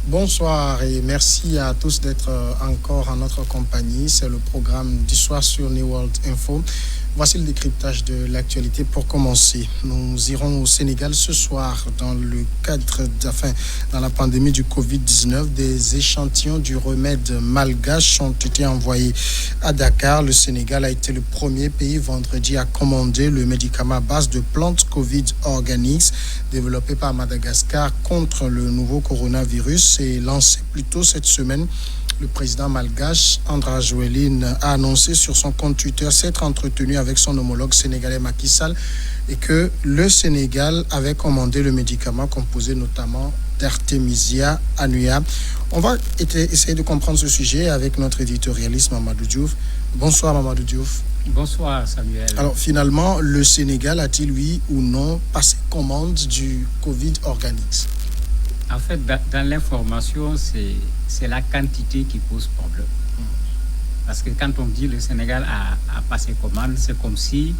Bonsoir et merci à tous d'être encore en notre compagnie. C'est le programme du soir sur New World Info. Voici le décryptage de l'actualité. Pour commencer, nous irons au Sénégal ce soir dans le cadre dans la pandémie du Covid-19. Des échantillons du remède malgache ont été envoyés à Dakar. Le Sénégal a été le premier pays vendredi à commander le médicament à base de plantes Covid Organics développé par Madagascar contre le nouveau coronavirus et lancé plus tôt cette semaine. Le président malgache, Andra Joeline, a annoncé sur son compte Twitter s'être entretenu avec son homologue sénégalais Macky Sall et que le Sénégal avait commandé le médicament composé notamment d'Artemisia annua. On va essayer de comprendre ce sujet avec notre éditorialiste Mamadou Diouf. Bonsoir Mamadou Diouf. Bonsoir Samuel. Alors finalement, le Sénégal a-t-il oui ou non passé commande du Covid Organics? En fait, dans l'information, c'est la quantité qui pose problème. Parce que quand on dit le Sénégal a passé commande, c'est comme si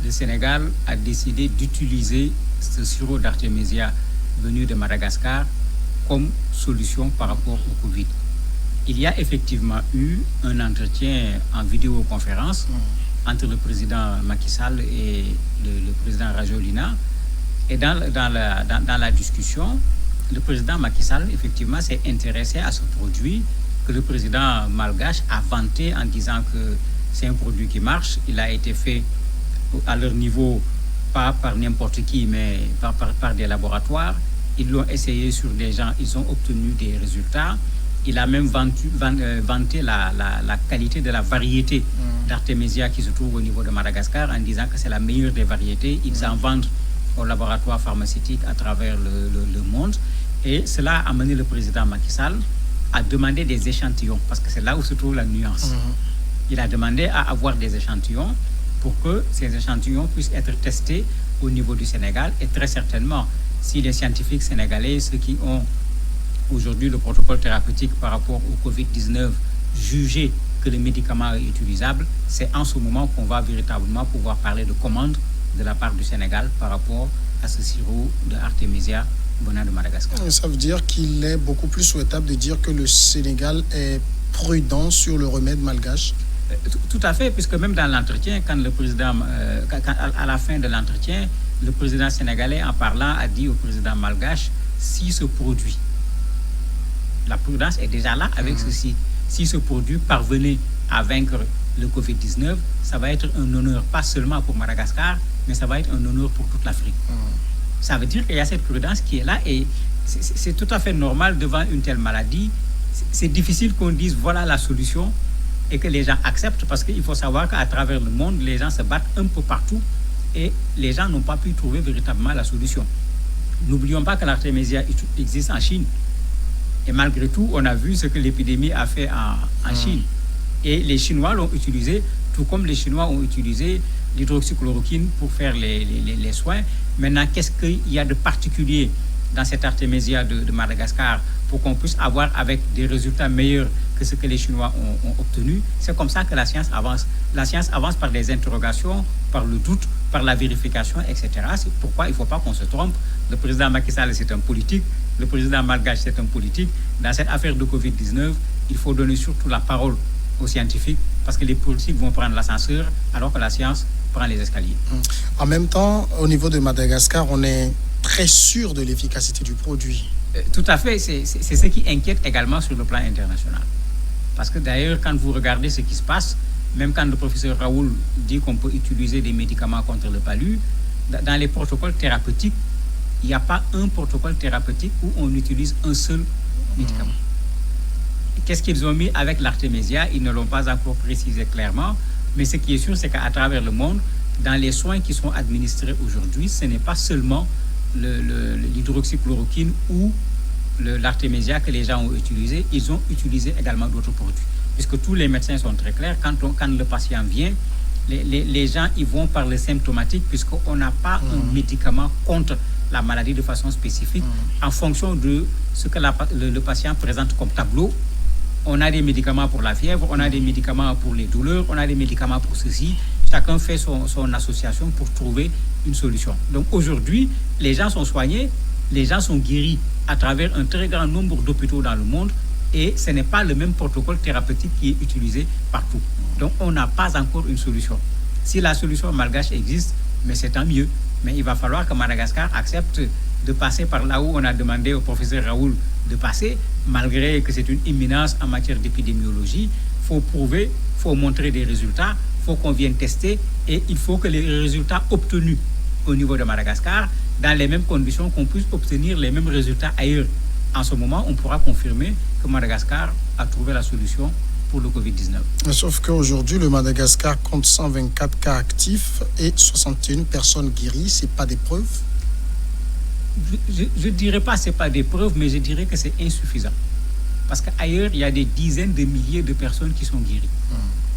le Sénégal a décidé d'utiliser ce sirop d'Artemisia venu de Madagascar comme solution par rapport au Covid. Il y a effectivement eu un entretien en vidéoconférence entre le président Macky Sall et le président Rajolina. Et dans la discussion, le président Macky Sall, effectivement, s'est intéressé à ce produit que le président malgache a vanté en disant que c'est un produit qui marche. Il a été fait à leur niveau, pas par n'importe qui, mais par des laboratoires. Ils l'ont essayé sur des gens, ils ont obtenu des résultats. Il a même vanté la qualité de la variété d'Artemisia qui se trouve au niveau de Madagascar en disant que c'est la meilleure des variétés. Ils en vendent aux laboratoires pharmaceutiques à travers le monde. Et cela a amené le président Macky Sall à demander des échantillons, parce que c'est là où se trouve la nuance. Il a demandé à avoir des échantillons pour que ces échantillons puissent être testés au niveau du Sénégal. Et très certainement, si les scientifiques sénégalais, ceux qui ont aujourd'hui le protocole thérapeutique par rapport au Covid-19, jugé que le médicament est utilisable, c'est en ce moment qu'on va véritablement pouvoir parler de commande de la part du Sénégal par rapport à ce sirop de Artemisia venant de Madagascar. Ça veut dire qu'il est beaucoup plus souhaitable de dire que le Sénégal est prudent sur le remède malgache? Tout à fait, puisque même dans l'entretien, quand le président, à la fin de l'entretien, le président sénégalais, en parlant, a dit au président malgache, si ce produit, la prudence est déjà là avec ceci, si ce produit parvenait à vaincre le Covid-19, ça va être un honneur, pas seulement pour Madagascar, mais ça va être un honneur pour toute l'Afrique. Ça veut dire qu'il y a cette prudence qui est là et c'est tout à fait normal devant une telle maladie. C'est difficile qu'on dise voilà la solution et que les gens acceptent, parce qu'il faut savoir qu'à travers le monde, les gens se battent un peu partout et les gens n'ont pas pu trouver véritablement la solution. N'oublions pas que l'Artemisia existe en Chine. Et malgré tout, on a vu ce que l'épidémie a fait en Chine. Et les Chinois l'ont utilisé, tout comme les Chinois ont utilisé l'hydroxychloroquine pour faire les soins. Maintenant, qu'est-ce qu'il y a de particulier dans cette Artemisia de Madagascar pour qu'on puisse avoir avec des résultats meilleurs que ce que les Chinois ont obtenu? C'est comme ça que la science avance. La science avance par des interrogations, par le doute, par la vérification, etc. C'est pourquoi il ne faut pas qu'on se trompe. Le président Macky Sall, c'est un politique. Le président malgache, c'est un politique. Dans cette affaire de Covid-19, il faut donner surtout la parole aux scientifiques, parce que les politiques vont prendre l'ascenseur alors que la science prend les escaliers. En même temps, au niveau de Madagascar, on est très sûr de l'efficacité du produit. Tout à fait, c'est ce qui inquiète également sur le plan international. Parce que d'ailleurs, quand vous regardez ce qui se passe, même quand le professeur Raoul dit qu'on peut utiliser des médicaments contre le palu, dans les protocoles thérapeutiques, il n'y a pas un protocole thérapeutique où on utilise un seul médicament. Qu'est-ce qu'ils ont mis avec l'Artemisia? Ils ne l'ont pas encore précisé clairement, mais ce qui est sûr, c'est qu'à travers le monde, dans les soins qui sont administrés aujourd'hui, ce n'est pas seulement l'hydroxychloroquine ou l'Artemisia que les gens ont utilisé, ils ont utilisé également d'autres produits. Puisque tous les médecins sont très clairs, quand le patient vient, les gens ils vont par le symptomatique, puisqu'on n'a pas un médicament contre la maladie de façon spécifique. En fonction de ce que le patient présente comme tableau, on a des médicaments pour la fièvre, on a des médicaments pour les douleurs, on a des médicaments pour ceci. Chacun fait son association pour trouver une solution. Donc aujourd'hui, les gens sont soignés les gens sont guéris à travers un très grand nombre d'hôpitaux dans le monde et ce n'est pas le même protocole thérapeutique qui est utilisé partout. Donc on n'a pas encore une solution. Si la solution malgache existe, mais c'est tant mieux. Mais il va falloir que Madagascar accepte de passer par là où on a demandé au professeur Raoul de passer, malgré que c'est une éminence en matière d'épidémiologie. Il faut prouver, il faut montrer des résultats, il faut qu'on vienne tester et il faut que les résultats obtenus au niveau de Madagascar, dans les mêmes conditions, qu'on puisse obtenir les mêmes résultats ailleurs. En ce moment, on pourra confirmer que Madagascar a trouvé la solution pour le Covid-19. Sauf qu'aujourd'hui, le Madagascar compte 124 cas actifs et 61 personnes guéries. Ce n'est pas des preuves? Je ne dirais pas que ce n'est pas des preuves, mais je dirais que c'est insuffisant. Parce qu'ailleurs, il y a des dizaines de milliers de personnes qui sont guéries.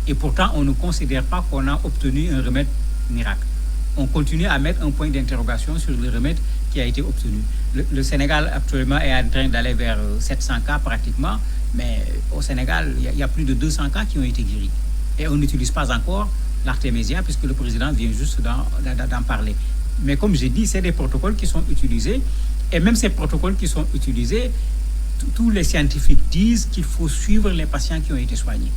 Et pourtant, on ne considère pas qu'on a obtenu un remède miracle. On continue à mettre un point d'interrogation sur le remède qui a été obtenu. Le Sénégal, actuellement, est en train d'aller vers 700 cas pratiquement, mais au Sénégal, il y a plus de 200 cas qui ont été guéris. Et on n'utilise pas encore l'Artémisia, puisque le président vient juste d'en parler. Mais comme j'ai dit, c'est des protocoles qui sont utilisés. Et même ces protocoles qui sont utilisés, tous les scientifiques disent qu'il faut suivre les patients qui ont été soignés.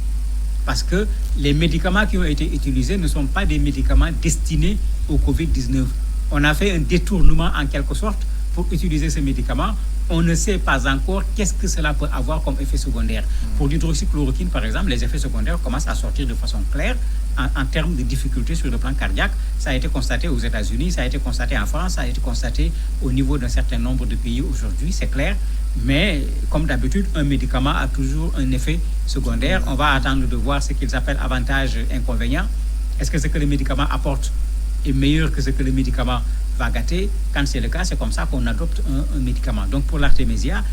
Parce que les médicaments qui ont été utilisés ne sont pas des médicaments destinés au Covid-19. On a fait un détournement en quelque sorte pour utiliser ces médicaments. On ne sait pas encore qu'est-ce que cela peut avoir comme effet secondaire. Pour l'hydroxychloroquine, par exemple, les effets secondaires commencent à sortir de façon claire en termes de difficultés sur le plan cardiaque. Ça a été constaté aux États-Unis, ça a été constaté en France, ça a été constaté au niveau d'un certain nombre de pays aujourd'hui, c'est clair. Mais comme d'habitude, un médicament a toujours un effet secondaire. On va attendre de voir ce qu'ils appellent avantages inconvénients. Est-ce que ce que le médicament apporte est meilleur que ce que le médicament va gâter? Quand c'est le cas, c'est comme ça qu'on adopte un médicament. Donc pour l'Artémisia,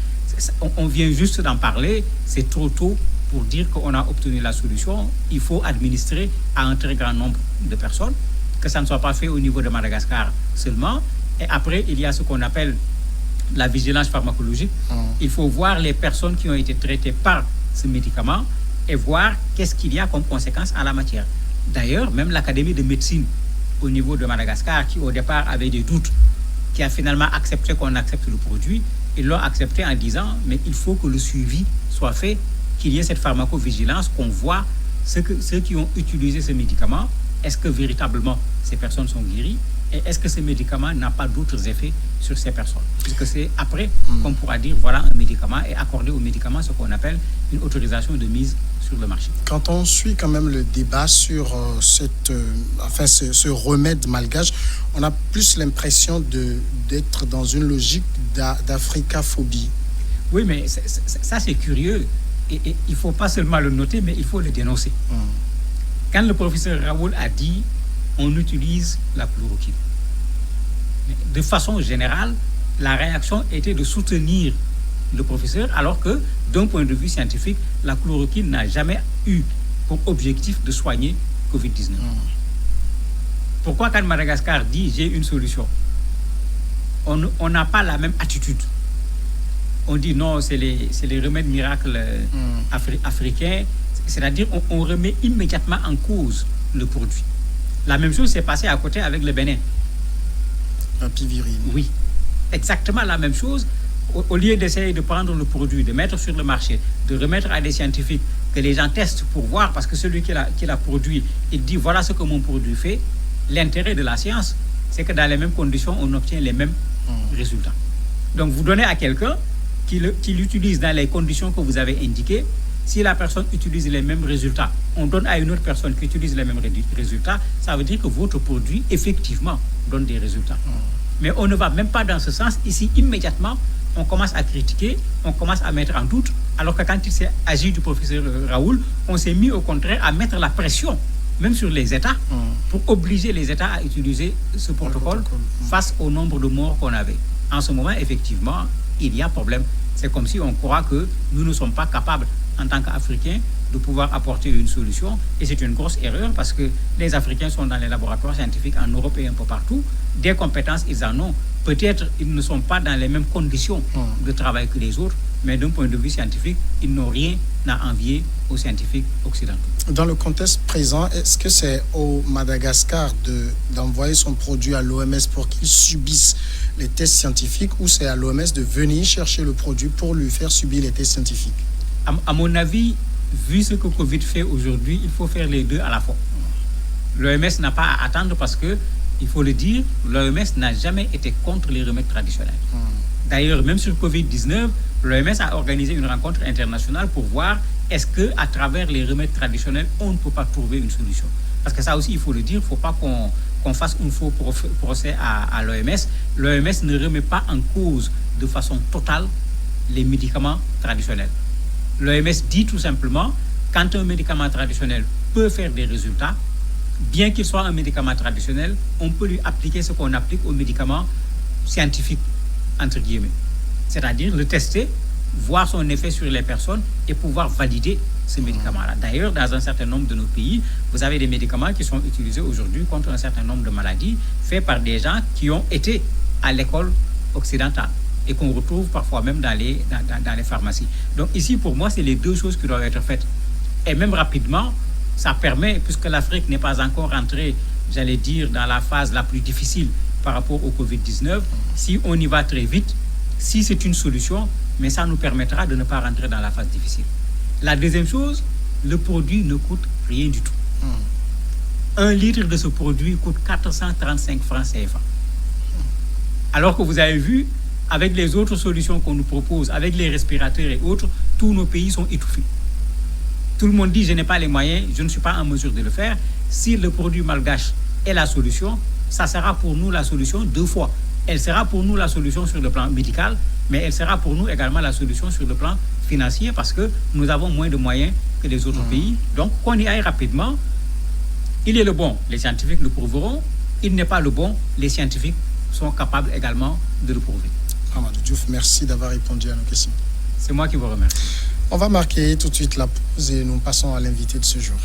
on vient juste d'en parler, c'est trop tôt pour dire qu'on a obtenu la solution. Il faut administrer à un très grand nombre de personnes, que ça ne soit pas fait au niveau de Madagascar seulement. Et après, il y a ce qu'on appelle la vigilance pharmacologique. Il faut voir les personnes qui ont été traitées par ce médicament et voir qu'est-ce qu'il y a comme conséquence en la matière. D'ailleurs, même l'Académie de médecine au niveau de Madagascar, qui au départ avait des doutes, qui a finalement accepté qu'on accepte le produit, ils l'ont accepté en disant mais il faut que le suivi soit fait, qu'il y ait cette pharmacovigilance, qu'on voit ceux qui ont utilisé ce médicament, est-ce que véritablement ces personnes sont guéries et est-ce que ce médicament n'a pas d'autres effets sur ces personnes, puisque c'est après qu'on pourra dire voilà un médicament et accorder au médicament ce qu'on appelle une autorisation de mise sur le marché. Quand on suit quand même le débat sur ce remède malgache, on a plus l'impression d'être dans une logique d'africaphobie. Oui, mais ça c'est curieux et il ne faut pas seulement le noter, mais il faut le dénoncer. Quand le professeur Raoul a dit on utilise la chloroquine, de façon générale, la réaction était de soutenir le professeur, alors que d'un point de vue scientifique, la chloroquine n'a jamais eu pour objectif de soigner Covid-19. Pourquoi quand Madagascar dit j'ai une solution, on n'a pas la même attitude? On dit non, c'est les remèdes miracles africains, c'est-à-dire on remet immédiatement en cause le produit. La même chose s'est passée à côté avec le Bénin. La pivirine. Oui, exactement la même chose. Au lieu d'essayer de prendre le produit, de mettre sur le marché, de remettre à des scientifiques, que les gens testent pour voir, parce que celui qui l'a produit, il dit voilà ce que mon produit fait. L'intérêt de la science, c'est que dans les mêmes conditions, on obtient les mêmes résultats. Donc vous donnez à quelqu'un qui l'utilise dans les conditions que vous avez indiquées. Si la personne utilise les mêmes résultats, on donne à une autre personne qui utilise les mêmes résultats, ça veut dire que votre produit, effectivement, donne des résultats. Mais on ne va même pas dans ce sens. Ici, immédiatement, on commence à critiquer, on commence à mettre en doute, alors que quand il s'est agi du professeur Raoul, on s'est mis au contraire à mettre la pression, même sur les États, pour obliger les États à utiliser ce protocole face au nombre de morts qu'on avait. En ce moment, effectivement, il y a problème. C'est comme si on croit que nous ne sommes pas capables, en tant qu'Africains, de pouvoir apporter une solution. Et c'est une grosse erreur parce que les Africains sont dans les laboratoires scientifiques en Europe et un peu partout. Des compétences, ils en ont Peut-être ils ne sont pas dans les mêmes conditions de travail que les autres, mais d'un point de vue scientifique, ils n'ont rien à envier aux scientifiques occidentaux. Dans le contexte présent, est-ce que c'est au Madagascar d'envoyer son produit à l'OMS pour qu'il subisse les tests scientifiques, ou c'est à l'OMS de venir chercher le produit pour lui faire subir les tests scientifiques? À mon avis, vu ce que Covid fait aujourd'hui, il faut faire les deux à la fois. L'OMS n'a pas à attendre parce que, il faut le dire, l'OMS n'a jamais été contre les remèdes traditionnels. D'ailleurs, même sur Covid-19, l'OMS a organisé une rencontre internationale pour voir est-ce qu'à travers les remèdes traditionnels, on ne peut pas trouver une solution. Parce que ça aussi, il faut le dire, il ne faut pas qu'on fasse un faux procès à l'OMS. L'OMS ne remet pas en cause de façon totale les médicaments traditionnels. L'OMS dit tout simplement, quand un médicament traditionnel peut faire des résultats, bien qu'il soit un médicament traditionnel, on peut lui appliquer ce qu'on applique aux médicaments scientifiques, entre guillemets. C'est-à-dire le tester, voir son effet sur les personnes et pouvoir valider ce médicament-là. D'ailleurs, dans un certain nombre de nos pays, vous avez des médicaments qui sont utilisés aujourd'hui contre un certain nombre de maladies, faits par des gens qui ont été à l'école occidentale et qu'on retrouve parfois même dans les pharmacies. Donc ici, pour moi, c'est les deux choses qui doivent être faites. Et même rapidement, ça permet, puisque l'Afrique n'est pas encore rentrée, j'allais dire, dans la phase la plus difficile par rapport au Covid-19, si on y va très vite, si c'est une solution, mais ça nous permettra de ne pas rentrer dans la phase difficile. La deuxième chose, le produit ne coûte rien du tout. 1 litre de ce produit coûte 435 francs CFA. Alors que vous avez vu, avec les autres solutions qu'on nous propose, avec les respirateurs et autres, tous nos pays sont étouffés. Tout le monde dit, je n'ai pas les moyens, je ne suis pas en mesure de le faire. Si le produit malgache est la solution, ça sera pour nous la solution 2 fois. Elle sera pour nous la solution sur le plan médical, mais elle sera pour nous également la solution sur le plan financier parce que nous avons moins de moyens que les autres pays. Donc, qu'on y aille rapidement, il est le bon, les scientifiques le prouveront. Il n'est pas le bon, les scientifiques sont capables également de le prouver. Amadou Diouf, merci d'avoir répondu à nos questions. C'est moi qui vous remercie. On va marquer tout de suite la pause et nous passons à l'invité de ce jour.